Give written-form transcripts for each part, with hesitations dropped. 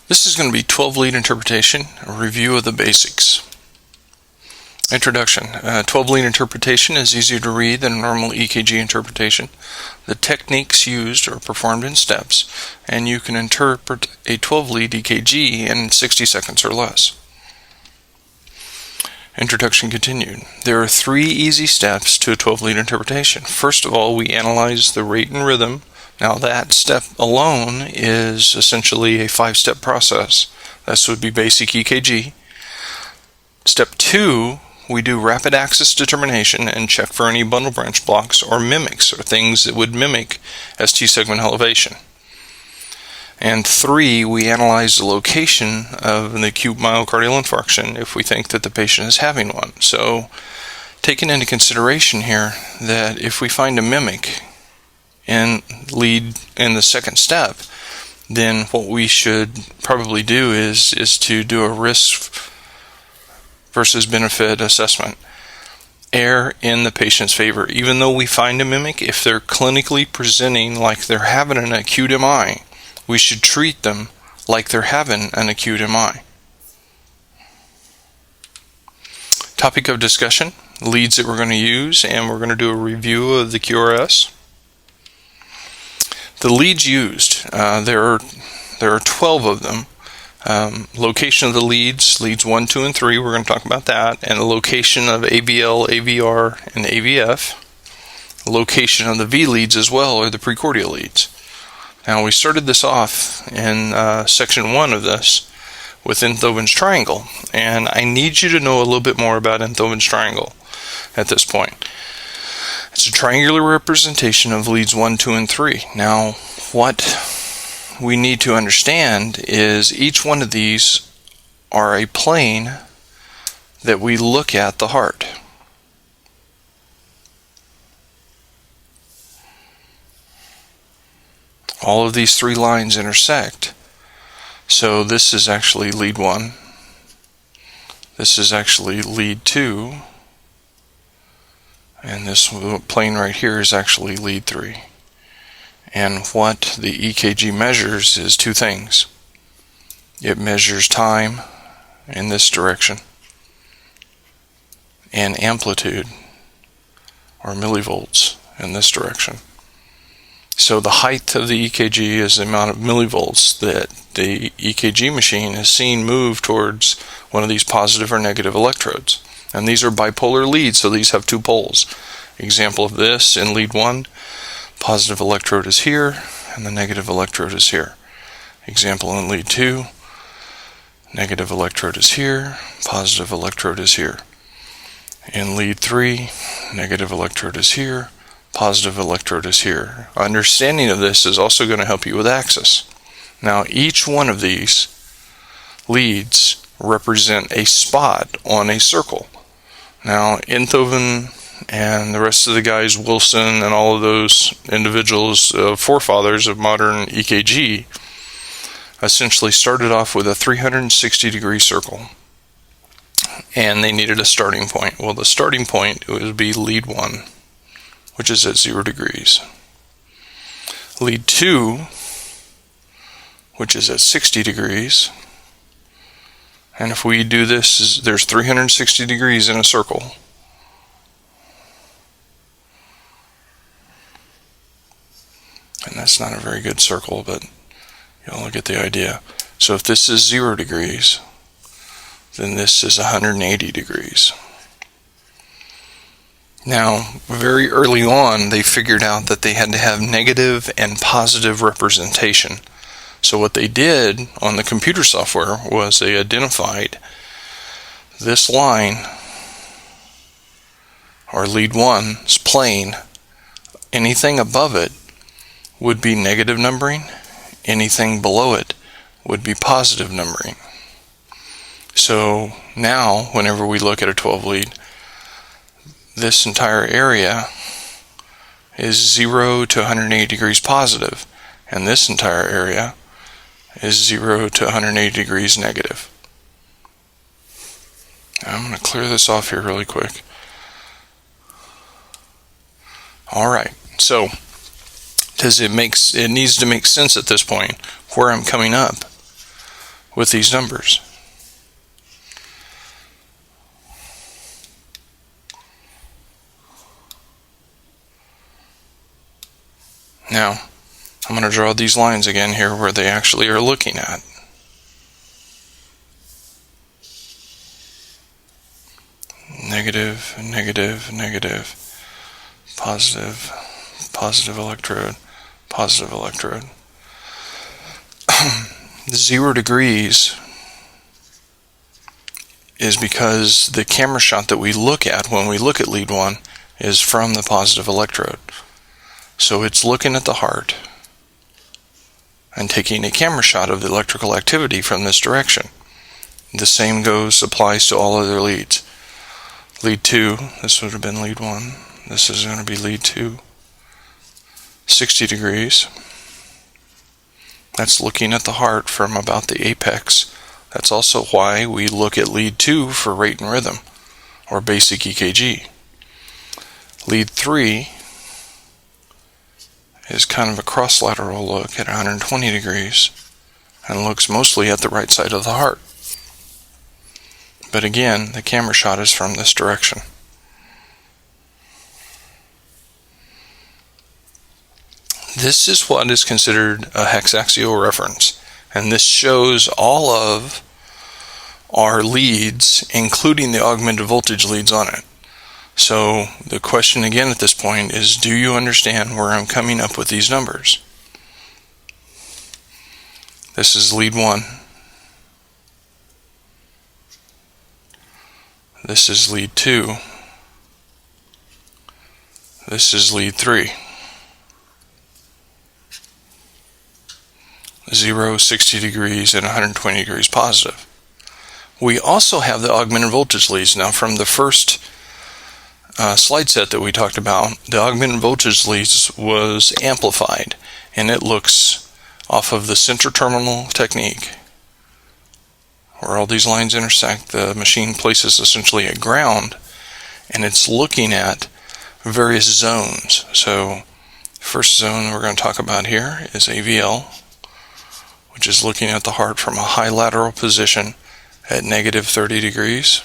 This is going to be 12-lead interpretation, a review of the basics. Introduction. 12-lead interpretation is easier to read than a normal EKG interpretation. The techniques used are performed in steps, and you can interpret a 12-lead EKG in 60 seconds or less. Introduction continued. There are 3 easy steps to a 12-lead interpretation. First of all, we analyze the rate and rhythm. Now that step alone is essentially a 5-step process. This would be basic EKG. Step 2, we do rapid axis determination and check for any bundle branch blocks or mimics, or things that would mimic ST segment elevation. And 3, we analyze the location of an acute myocardial infarction if we think that the patient is having one. So, taking into consideration here that if we find a mimic in the second step, then what we should probably do is to do a risk versus benefit assessment. Err in the patient's favor. Even though we find a mimic, if they're clinically presenting like they're having an acute MI, we should treat them like they're having an acute MI. Topic of discussion, leads that we're going to use, and we're going to do a review of the QRS. The leads used, there are 12 of them. Location of the leads 1, 2, and 3, we're going to talk about that, and the location of AVL, AVR, and AVF. Location of the V leads as well, or the precordial leads. Now, we started this off in section 1 of this with Enthoven's triangle, and I need you to know a little bit more about Enthoven's triangle at this point. It's a triangular representation of leads 1, 2, and 3. Now, what we need to understand is each one of these are a plane that we look at the heart. All of these 3 lines intersect. So this is actually lead 1. This is actually lead 2. And this plane right here is actually lead 3. And what the EKG measures is 2 things. It measures time in this direction and amplitude, or millivolts, in this direction. So the height of the EKG is the amount of millivolts that the EKG machine is seen move towards one of these positive or negative electrodes. And these are bipolar leads, so these have 2 poles. Example of this in lead 1, positive electrode is here, and the negative electrode is here. Example in lead 2, negative electrode is here, positive electrode is here. In lead 3, negative electrode is here, positive electrode is here. Understanding of this is also going to help you with access. Now, each one of these leads represent a spot on a circle. Now, Enthoven and the rest of the guys, Wilson and all of those individuals, forefathers of modern EKG, essentially started off with a 360-degree circle. And they needed a starting point. Well, the starting point would be lead 1, which is at 0 degrees. Lead 2, which is at 60 degrees. And if we do this, there's 360 degrees in a circle. And that's not a very good circle, but you'll get the idea. So if this is 0 degrees, then this is 180 degrees. Now, very early on, they figured out that they had to have negative and positive representation. So what they did on the computer software was they identified this line, or lead 1's plane. Anything above it would be negative numbering. Anything below it would be positive numbering. So now, whenever we look at a 12 lead, this entire area is 0 to 180 degrees positive, and this entire area is 0 to 180 degrees negative. I'm going to clear this off here really quick. Alright, so it needs to make sense at this point where I'm coming up. with these numbers. Now, I'm going to draw these lines again here where they actually are looking at. Negative, negative, negative, positive, positive electrode, positive electrode. 0 degrees is because the camera shot that we look at when we look at lead 1 is from the positive electrode. So it's looking at the heart and taking a camera shot of the electrical activity from this direction. The same applies to all other leads. Lead 2, this would have been lead 1. This is going to be lead 2. 60 degrees. That's looking at the heart from about the apex. That's also why we look at lead 2 for rate and rhythm, or basic EKG. Lead 3 is kind of a cross-lateral look at 120 degrees and looks mostly at the right side of the heart. But again, the camera shot is from this direction. This is what is considered a hexaxial reference, and this shows all of our leads, including the augmented voltage leads on it. So the question again at this point is, do you understand where I'm coming up with these numbers? This is lead 1. This is lead 2. This is lead 3. 0, 60 degrees, and 120 degrees positive. We also have the augmented voltage leads. Now, from the first slide set that we talked about, the augmented voltage leads was amplified, and it looks off of the center terminal technique, where all these lines intersect. The machine places essentially a ground, and it's looking at various zones. So, first zone we're going to talk about here is AVL, which is looking at the heart from a high lateral position at negative 30 degrees.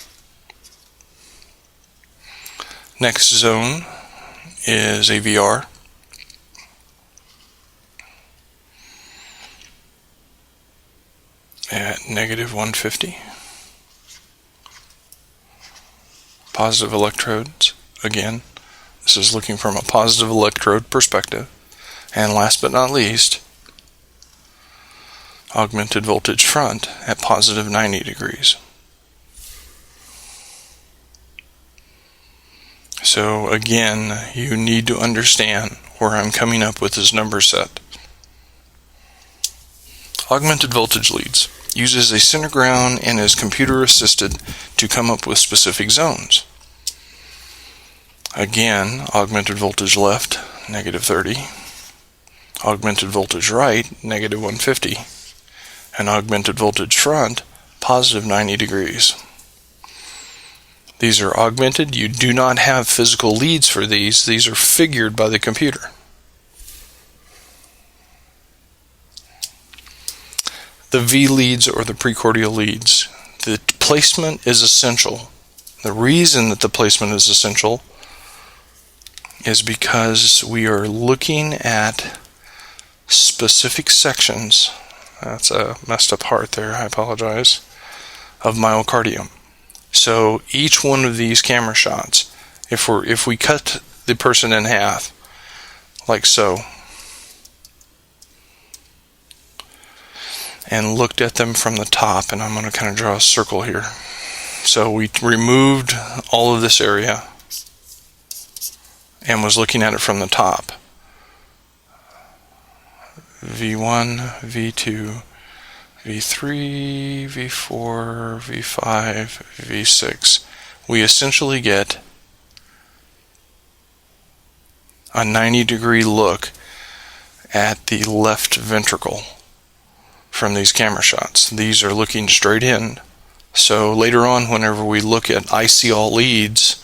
Next zone is AVR. At negative 150. Positive electrodes, again, this is looking from a positive electrode perspective. And last but not least, augmented voltage front at positive 90 degrees. So again, you need to understand where I'm coming up with this number set. Augmented voltage leads uses a center ground and is computer assisted to come up with specific zones. Again, augmented voltage left, negative 30. Augmented voltage right, negative 150. And augmented voltage front, positive 90 degrees. These are augmented. You do not have physical leads for these. These are figured by the computer. The V leads or the precordial leads. The placement is essential. The reason that the placement is essential is because we are looking at specific sections. That's a messed up heart there, I apologize, of myocardium. So each one of these camera shots, if we cut the person in half, like so, and looked at them from the top, and I'm going to kind of draw a circle here. So we removed all of this area and was looking at it from the top. V1, V2, V3, V4, V5, V6. We essentially get a 90-degree look at the left ventricle from these camera shots. These are looking straight in. So later on, whenever we look at IC all leads,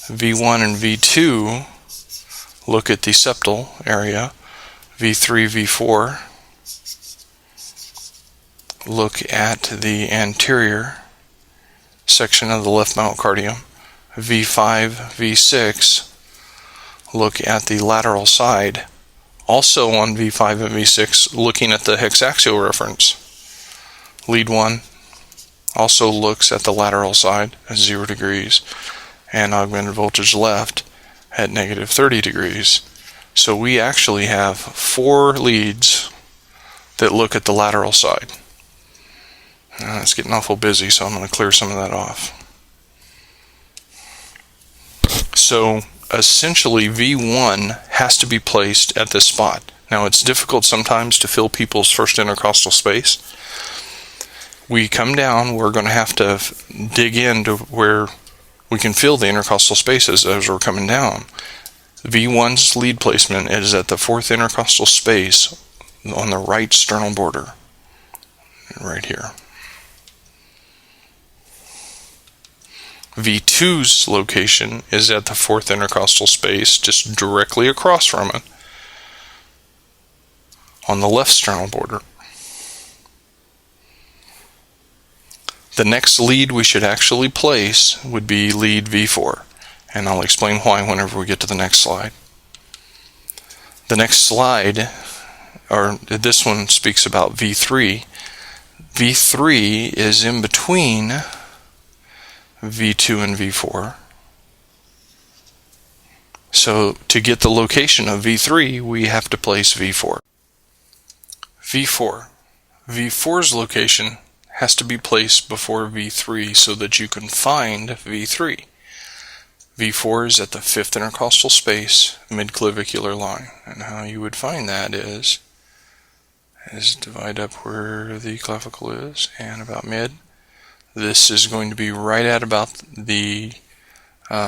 V1 and V2 look at the septal area, V3, V4 look at the anterior section of the left myocardium. V5, V6 look at the lateral side. Also on V5 and V6, looking at the hexaxial reference. Lead 1 also looks at the lateral side at 0 degrees and augmented voltage left at negative 30 degrees. So we actually have 4 leads that look at the lateral side. It's getting awful busy, so I'm going to clear some of that off. So essentially V1 has to be placed at this spot. Now it's difficult sometimes to fill people's first intercostal space. We come down, we're going to have to dig into where we can fill the intercostal spaces as we're coming down. V1's lead placement is at the 4th intercostal space on the right sternal border, right here. V2's location is at the 4th intercostal space, just directly across from it, on the left sternal border. The next lead we should actually place would be lead V4, and I'll explain why whenever we get to the next slide. The next slide, or this one, speaks about V3. V3 is in between V2 and V4. So to get the location of V3, we have to place V4. V4's location has to be placed before V3 so that you can find V3. V4 is at the 5th intercostal space, midclavicular line. And how you would find that is divide up where the clavicle is and about mid. This is going to be right at about the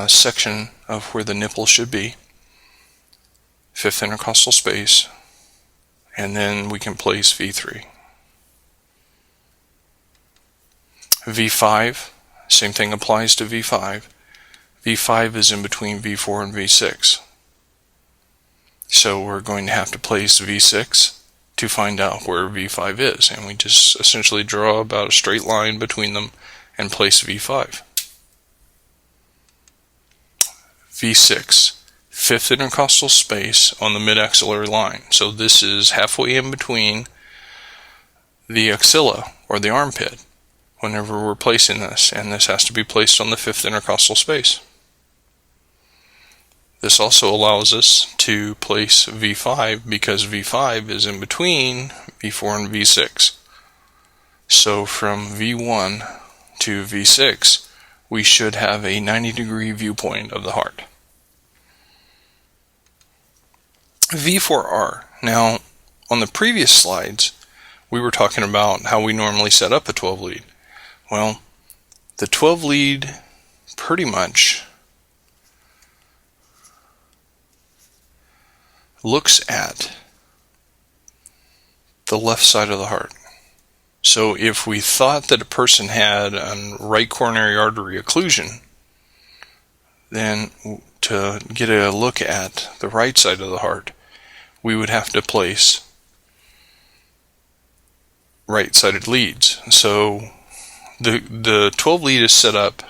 section of where the nipple should be. 5th intercostal space. And then we can place V3. V5, same thing applies to V5. V5 is in between V4 and V6. So we're going to have to place V6 to find out where V5 is. And we just essentially draw about a straight line between them and place V5. V6, 5th intercostal space on the mid-axillary line. So this is halfway in between the axilla, or the armpit, whenever we're placing this. And this has to be placed on the 5th intercostal space. This also allows us to place V5 because V5 is in between V4 and V6. So from V1 to V6, we should have a 90-degree viewpoint of the heart. V4R. Now, on the previous slides, we were talking about how we normally set up a 12 lead. Well, the 12 lead pretty much looks at the left side of the heart. So if we thought that a person had a right coronary artery occlusion, then to get a look at the right side of the heart, we would have to place right-sided leads. So the 12 lead is set up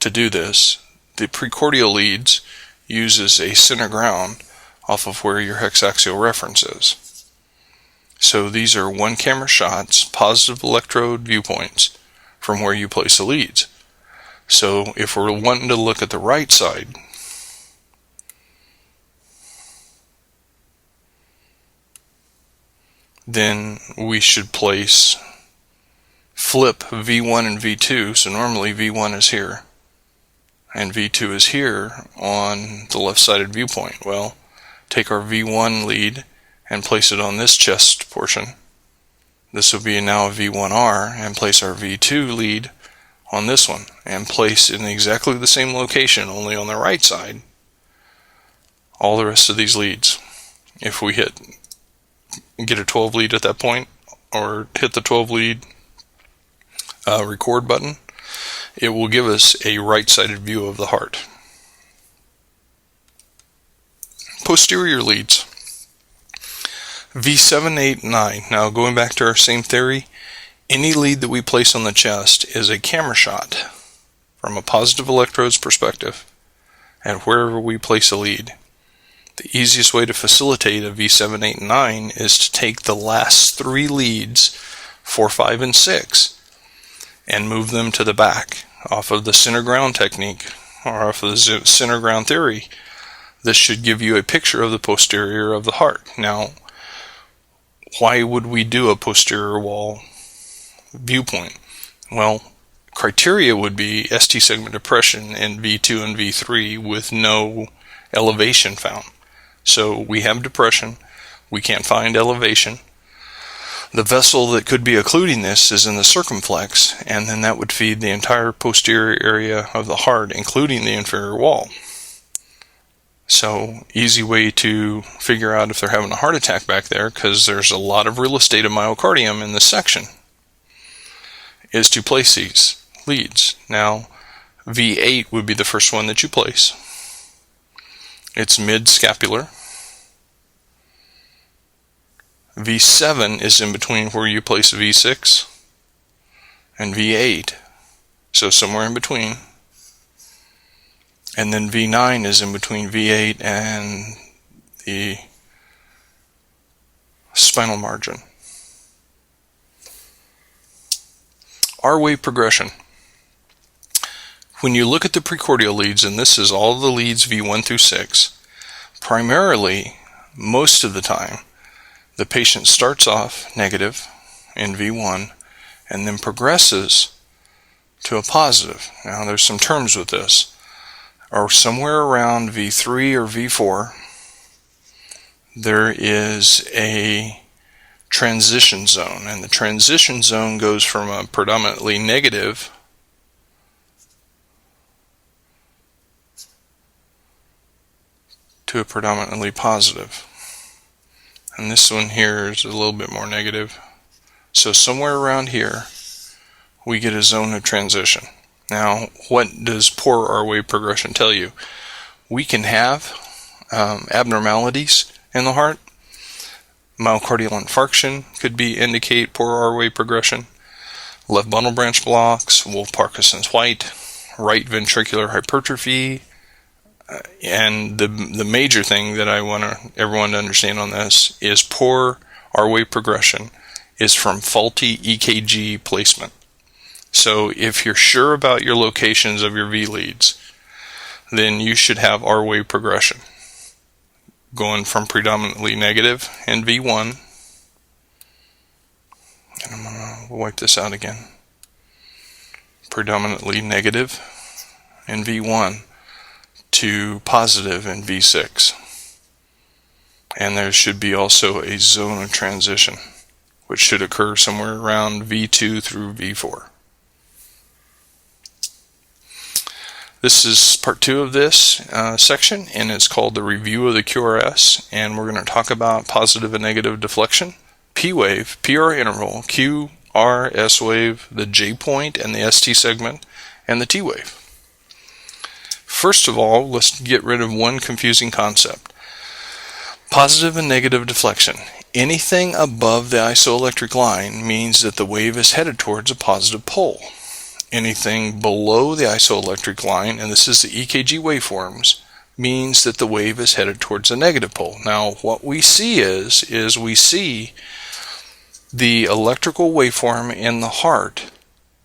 to do this. The precordial leads uses a center ground off of where your hexaxial reference is. So these are one-camera shots, positive electrode viewpoints from where you place the leads. So if we're wanting to look at the right side, then we should flip V1 and V2. So normally V1 is here and V2 is here on the left-sided viewpoint. Well, take our V1 lead and place it on this chest portion. This will be now a V1R, and place our V2 lead on this one and place in exactly the same location, only on the right side, all the rest of these leads. If we get a 12 lead at that point, or hit the 12 lead record button, it will give us a right-sided view of the heart. Posterior leads. V7, 8, 9. Now going back to our same theory, Any lead that we place on the chest is a camera shot from a positive electrode's perspective at wherever we place a lead. The easiest way to facilitate a V7, 8, and 9 is to take the last 3 leads, 4, 5, and 6, and move them to the back off of the center ground technique or off of the center ground theory. This should give you a picture of the posterior of the heart. Now, why would we do a posterior wall viewpoint? Well, criteria would be ST segment depression in V2 and V3 with no elevation found. So we have depression, we can't find elevation. The vessel that could be occluding this is in the circumflex, and then that would feed the entire posterior area of the heart, including the inferior wall. So, easy way to figure out if they're having a heart attack back there, because there's a lot of real estate of myocardium in this section, is to place these leads. Now, V8 would be the first one that you place. It's mid-scapular. V7 is in between where you place V6 and V8, so somewhere in between. And then V9 is in between V8 and the spinal margin. R-wave progression. When you look at the precordial leads, and this is all the leads V1 through 6, primarily, most of the time, the patient starts off negative in V1 and then progresses to a positive. Now there's some terms with this. Or somewhere around V3 or V4, there is a transition zone, and the transition zone goes from a predominantly negative to a predominantly positive. And this one here is a little bit more negative. So somewhere around here, we get a zone of transition. Now, what does poor R-wave progression tell you? We can have abnormalities in the heart. Myocardial infarction could indicate poor R-wave progression. Left bundle branch blocks, Wolff-Parkinson's-White, right ventricular hypertrophy, and the major thing that I want everyone to understand on this is poor R-wave progression is from faulty EKG placement. So if you're sure about your locations of your V-leads, then you should have R-wave progression. Going from predominantly negative in V1, and I'm going to wipe this out again, predominantly negative in V1 to positive in V6. And there should be also a zone of transition, which should occur somewhere around V2 through V4. This is part 2 of this section, and it's called the review of the QRS, and we're going to talk about positive and negative deflection, P wave, PR interval, Q, R, S wave, the J point and the ST segment, and the T wave. First of all, let's get rid of one confusing concept. Positive and negative deflection. Anything above the isoelectric line means that the wave is headed towards a positive pole. Anything below the isoelectric line, and this is the EKG waveforms, means that the wave is headed towards a negative pole. Now, what we see is we see the electrical waveform in the heart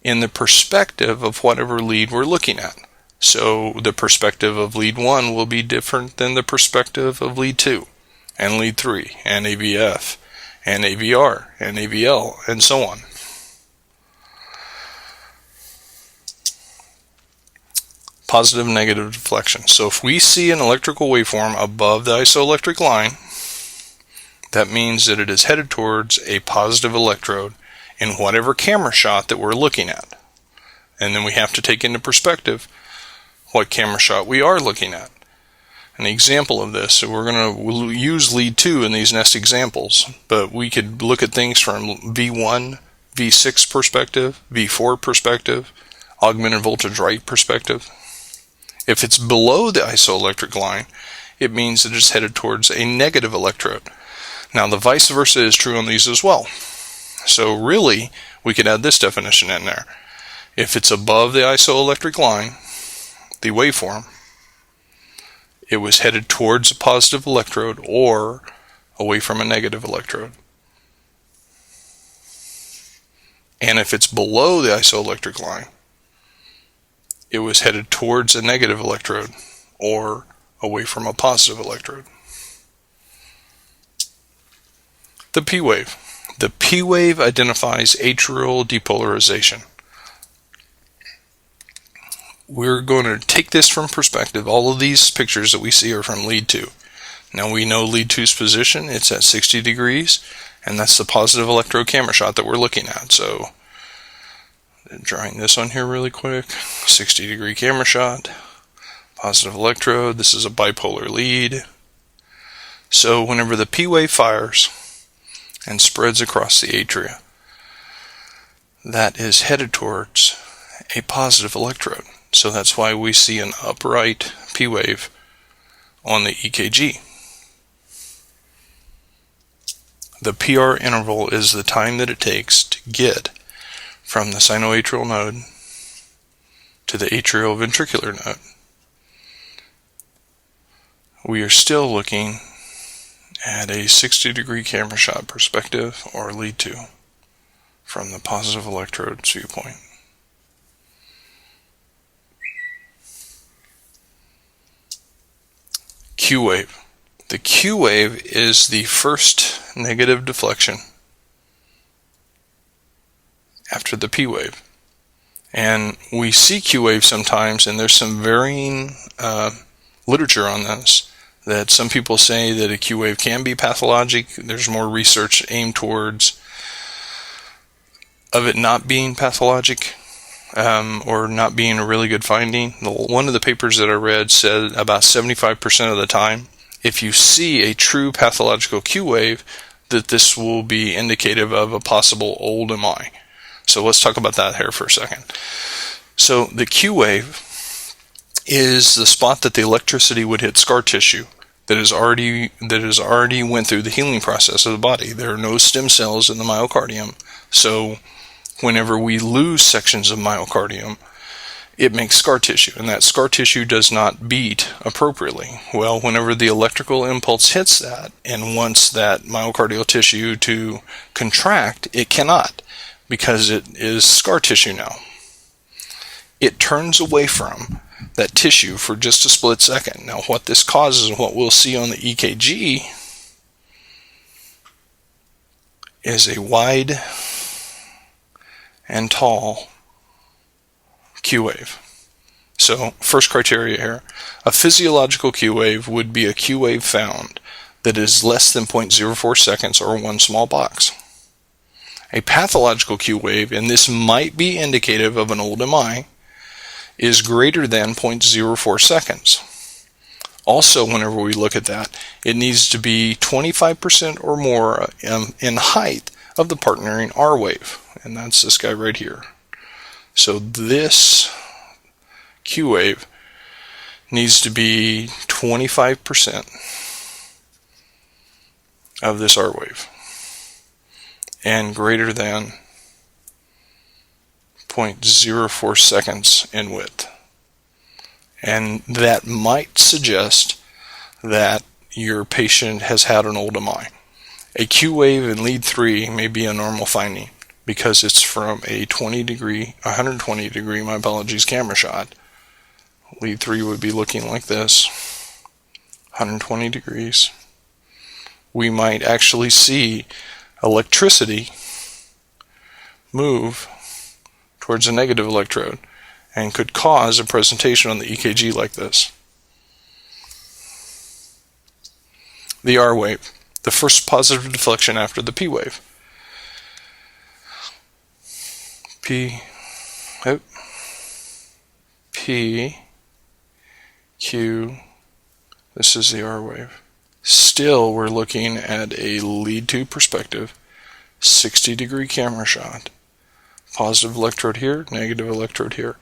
in the perspective of whatever lead we're looking at. So the perspective of lead 1 will be different than the perspective of lead 2, and lead 3, and AVF, and AVR, and AVL, and so on. Positive and negative deflection. So if we see an electrical waveform above the isoelectric line, that means that it is headed towards a positive electrode in whatever camera shot that we're looking at. And then we have to take into perspective what camera shot we are looking at. An example of this, so we're going to use lead 2 in these next examples, but we could look at things from V1, V6 perspective, V4 perspective, augmented voltage right perspective. If it's below the isoelectric line, it means that it's headed towards a negative electrode. Now, the vice versa is true on these as well. So really, we could add this definition in there. If it's above the isoelectric line, the waveform, it was headed towards a positive electrode or away from a negative electrode. And if it's below the isoelectric line, it was headed towards a negative electrode or away from a positive electrode. The P wave. The P wave identifies atrial depolarization. We're going to take this from perspective. All of these pictures that we see are from lead 2. Now we know lead 2's position. It's at 60 degrees, and that's the positive electrode camera shot that we're looking at. So, drawing this on here really quick. 60 degree camera shot. Positive electrode. This is a bipolar lead. So whenever the P wave fires and spreads across the atria, that is headed towards a positive electrode. So that's why we see an upright P wave on the EKG. The PR interval is the time that it takes to get from the sinoatrial node to the atrioventricular node. We are still looking at a 60 degree camera shot perspective, or lead 2, from the positive electrode viewpoint. Q wave. The Q wave is the first negative deflection after the P wave. And we see Q wave sometimes, and there's some varying literature on this, that some people say that a Q wave can be pathologic. There's more research aimed towards of it not being pathologic, or not being a really good finding. One of the papers that I read said about 75% of the time, if you see a true pathological Q wave, that this will be indicative of a possible old MI. So let's talk about that here for a second. So the Q wave is the spot that the electricity would hit scar tissue that has already went through the healing process of the body. There are no stem cells in the myocardium, so whenever we lose sections of myocardium, it makes scar tissue, and that scar tissue does not beat appropriately. Well, whenever the electrical impulse hits that and wants that myocardial tissue to contract, it cannot, because it is scar tissue now. It turns away from that tissue for just a split second. Now, what this causes, and what we'll see on the EKG, is a wide and tall Q wave. So, first criteria here, a physiological Q wave would be a Q wave found that is less than 0.04 seconds or one small box. A pathological Q wave, and this might be indicative of an old MI, is greater than 0.04 seconds. Also, whenever we look at that, it needs to be 25% or more in height of the partnering R wave, and that's this guy right here. So this Q wave needs to be 25% of this R wave and greater than 0.04 seconds in width. And that might suggest that your patient has had an old MI. A Q wave in lead 3 may be a normal finding because it's from a 120 degree, my apologies, camera shot. Lead 3 would be looking like this, 120 degrees. We might actually see electricity move towards a negative electrode and could cause a presentation on the EKG like this. The R wave, the first positive deflection after the P wave. P, Q, this is the R wave. Still, we're looking at a lead 2 perspective, 60 degree camera shot. Positive electrode here, negative electrode here.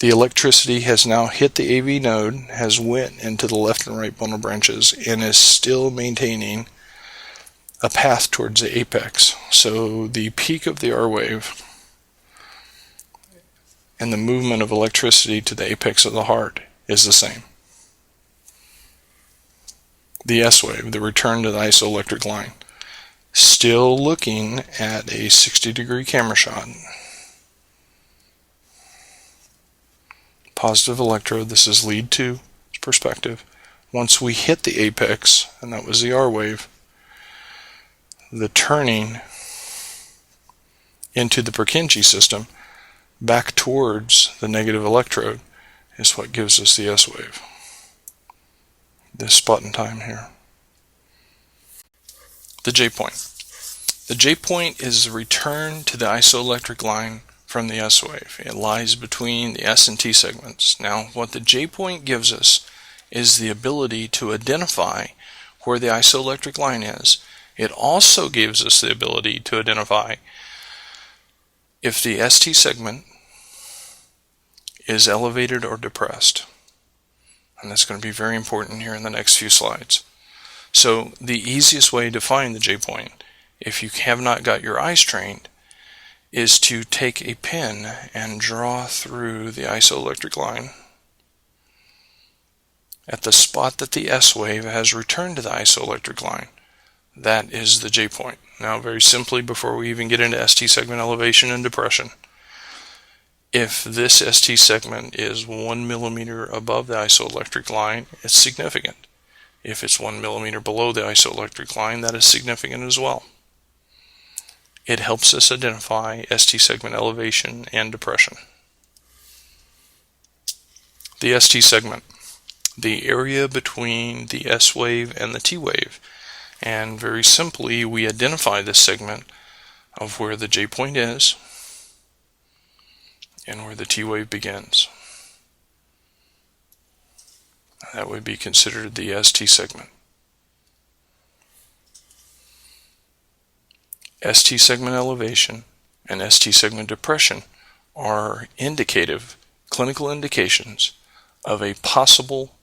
The electricity has now hit the AV node, has went into the left and right bundle branches, and is still maintaining a path towards the apex. So the peak of the R wave and the movement of electricity to the apex of the heart is the same. The S wave, the return to the isoelectric line. Still looking at a 60-degree camera shot. Positive electrode, this is lead 2, perspective. Once we hit the apex, and that was the R wave, the turning into the Purkinje system back towards the negative electrode is what gives us the S wave. This spot in time here. The J point. The J point is the return to the isoelectric line from the S wave. It lies between the S and T segments. Now, what the J point gives us is the ability to identify where the isoelectric line is. It also gives us the ability to identify if the ST segment is elevated or depressed. And that's going to be very important here in the next few slides. So the easiest way to find the J point, if you have not got your eyes trained, is to take a pen and draw through the isoelectric line at the spot that the S wave has returned to the isoelectric line. That is the J point. Now, very simply, before we even get into ST segment elevation and depression, if this ST segment is 1 millimeter above the isoelectric line, it's significant. If it's 1 millimeter below the isoelectric line, that is significant as well. It helps us identify ST segment elevation and depression. The ST segment, the area between the S wave and the T wave. And very simply, we identify this segment of where the J point is and where the T wave begins. That would be considered the ST segment. ST segment elevation and ST segment depression are indicative, clinical indications of a possible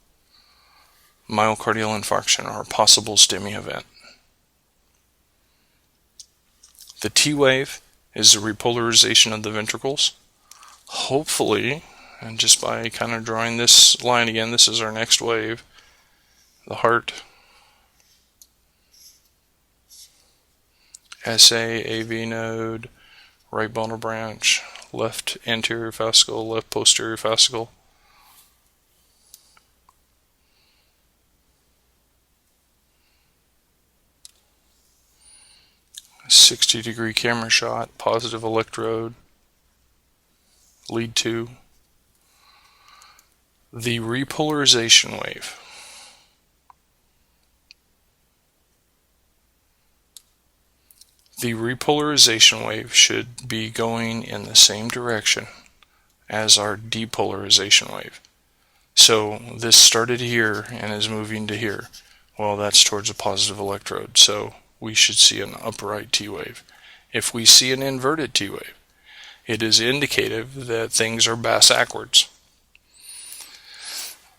myocardial infarction or a possible STEMI event. The T wave is the repolarization of the ventricles. Hopefully, and just by kind of drawing this line again, this is our next wave, the heart, SA, AV node, right bundle branch, left anterior fascicle, left posterior fascicle. A 60-degree camera shot, positive electrode, lead 2. The repolarization wave. The repolarization wave should be going in the same direction as our depolarization wave. So this started here and is moving to here. Well, that's towards a positive electrode, so we should see an upright T wave. If we see an inverted T wave, it is indicative that things are backwards.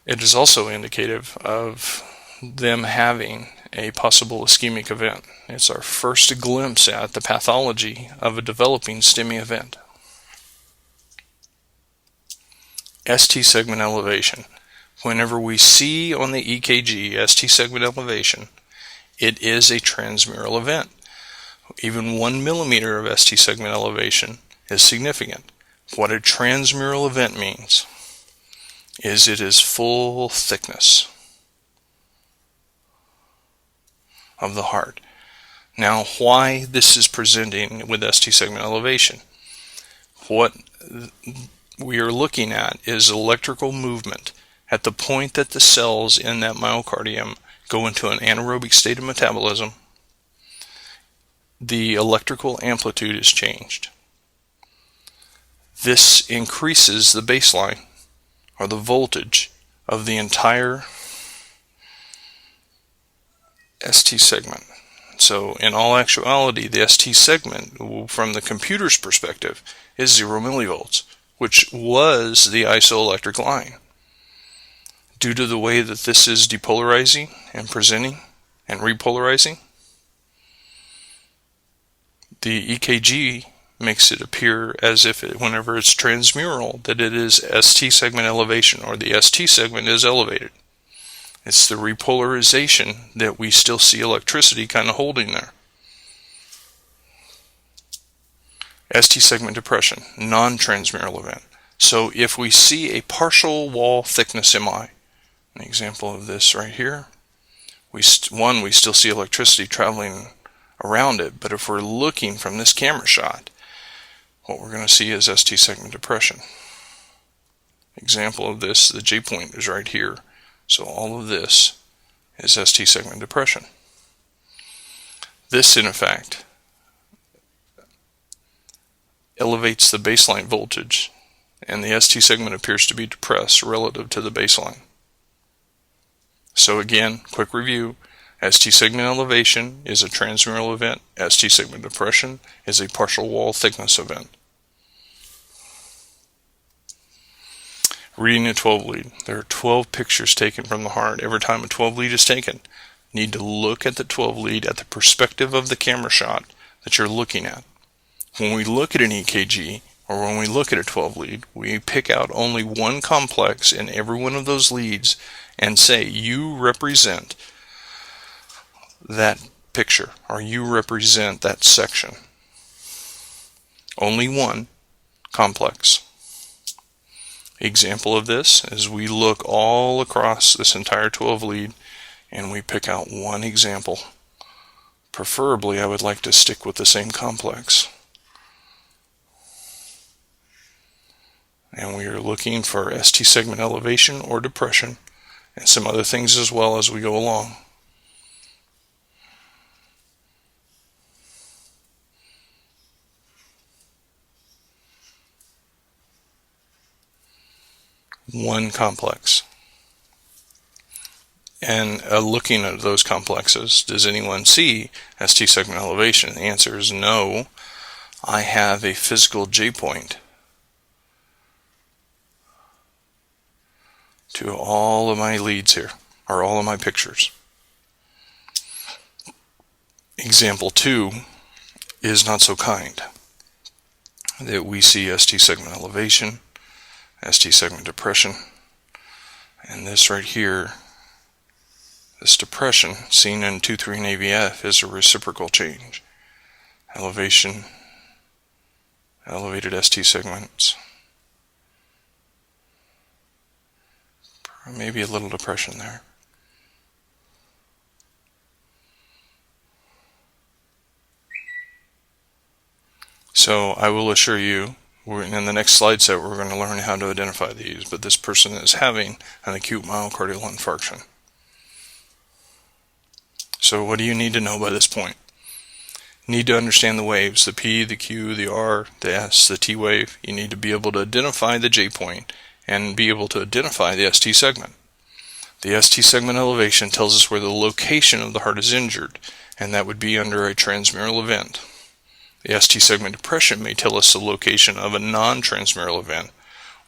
It is also indicative of them having a possible ischemic event. It's our first glimpse at the pathology of a developing STEMI event. ST segment elevation. Whenever we see on the EKG ST segment elevation, it is a transmural event. Even 1 millimeter of ST segment elevation is significant. What a transmural event means is it is full thickness of the heart. Now, why this is presenting with ST segment elevation? What we are looking at is electrical movement at the point that the cells in that myocardium go into an anaerobic state of metabolism. The electrical amplitude is changed. This increases the baseline or the voltage of the entire ST segment. So in all actuality, the ST segment, from the computer's perspective, is 0 millivolts, which was the isoelectric line. Due to the way that this is depolarizing and presenting and repolarizing, the EKG makes it appear as if whenever it's transmural that it is ST segment elevation, or the ST segment is elevated. It's the repolarization that we still see electricity kind of holding there. ST segment depression, non-transmural event. So if we see a partial wall thickness MI, an example of this right here, we still see electricity traveling around it, but if we're looking from this camera shot, what we're going to see is ST segment depression. Example of this, the J point is right here, so all of this is ST segment depression. This, in effect, elevates the baseline voltage, and the ST segment appears to be depressed relative to the baseline. So again, quick review. ST segment elevation is a transmural event. ST segment depression is a partial wall thickness event. Reading a 12 lead. There are 12 pictures taken from the heart. Every time a 12 lead is taken, you need to look at the 12 lead at the perspective of the camera shot that you're looking at. When we look at an EKG, or when we look at a 12 lead, we pick out only one complex in every one of those leads and say, you represent that picture, or you represent that section. Only one complex. Example of this is we look all across this entire 12 lead and we pick out one example. Preferably, I would like to stick with the same complex. And we are looking for ST segment elevation or depression and some other things as well as we go along. One complex. And looking at those complexes, does anyone see ST segment elevation? The answer is no. I have a physical J point to all of my leads here, or all of my pictures. Example 2 is not so kind. That we see ST segment elevation, ST segment depression, and this right here, this depression seen in 2-3 and AVF is a reciprocal change. Elevation, elevated ST segments, maybe a little depression there. So I will assure you, in the next slide set, we're going to learn how to identify these, but this person is having an acute myocardial infarction. So what do you need to know by this point? You need to understand the waves, the P, the Q, the R, the S, the T wave. You need to be able to identify the J point and be able to identify the ST segment. The ST segment elevation tells us where the location of the heart is injured, and that would be under a transmural event. The ST segment depression may tell us the location of a non-transmural event,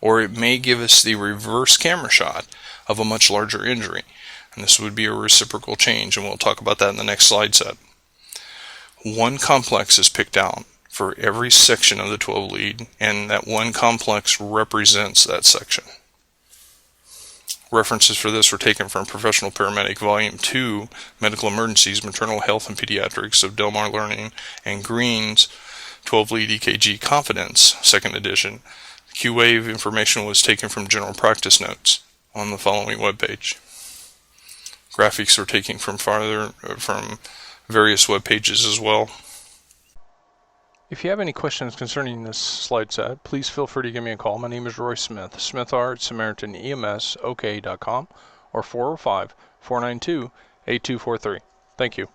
or it may give us the reverse camera shot of a much larger injury, and this would be a reciprocal change, and we'll talk about that in the next slide set. One complex is picked out for every section of the 12 lead, and that one complex represents that section. References for this were taken from Professional Paramedic Volume 2, Medical Emergencies, Maternal Health and Pediatrics of Delmar Learning, and Green's 12-Lead EKG Confidence, 2nd edition. Q-Wave information was taken from General Practice Notes on the following webpage. Graphics were taken from various web pages as well. If you have any questions concerning this slide set, please feel free to give me a call. My name is Roy Smith, smithr@SamaritanEMSOK.com, or 405-492-8243. Thank you.